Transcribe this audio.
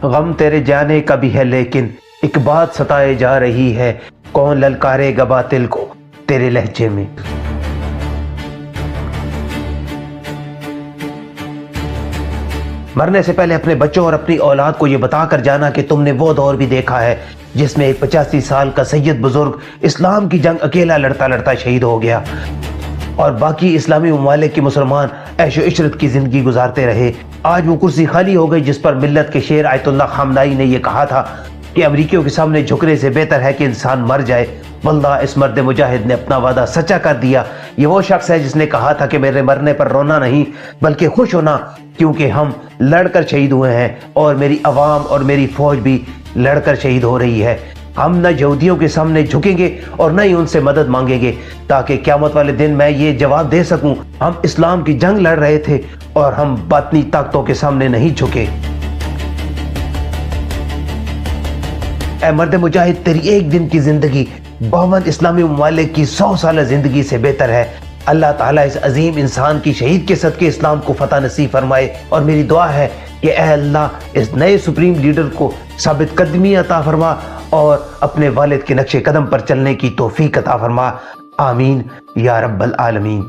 غم تیرے جانے کا بھی ہے لیکن ایک بات ستائے جا رہی ہے، کون للکارے گا باطل کو تیرے لہجے میں۔ مرنے سے پہلے اپنے بچوں اور اپنی اولاد کو یہ بتا کر جانا کہ تم نے وہ دور بھی دیکھا ہے جس میں ایک 85 سال کا سید بزرگ اسلام کی جنگ اکیلا لڑتا لڑتا شہید ہو گیا اور باقی اسلامی ممالک کے مسلمان عیش و عشرت کی زندگی گزارتے رہے۔ آج وہ کرسی خالی ہو گئی جس پر ملت کے شیر آیت اللہ خامنائی نے یہ کہا تھا کہ امریکیوں کے سامنے جھکنے سے بہتر ہے کہ انسان مر جائے۔ واللہ اس مرد مجاہد نے اپنا وعدہ سچا کر دیا۔ یہ وہ شخص ہے جس نے کہا تھا کہ میرے مرنے پر رونا نہیں بلکہ خوش ہونا، کیونکہ ہم لڑ کر شہید ہوئے ہیں اور میری عوام اور میری فوج بھی لڑ کر شہید ہو رہی ہے۔ ہم نہ یہودیوں کے سامنے جھکیں گے اور نہ ہی ان سے مدد مانگیں گے تاکہ قیامت والے دن میں یہ جواب دے سکوں، ہم اسلام کی جنگ لڑ رہے تھے اور ہم باطنی طاقتوں کے سامنے نہیں جھکے۔ اے مرد مجاہد، تیری ایک دن کی زندگی 52 اسلامی ممالک کی 100 سالہ زندگی سے بہتر ہے۔ اللہ تعالیٰ اس عظیم انسان کی شہید کے صدقے اسلام کو فتح نصیب فرمائے، اور میری دعا ہے کہ اے اللہ اس نئے سپریم لیڈر کو ثابت قدمی عطا فرما اور اپنے والد کے نقش قدم پر چلنے کی توفیق عطا فرما۔ آمین یا رب العالمین۔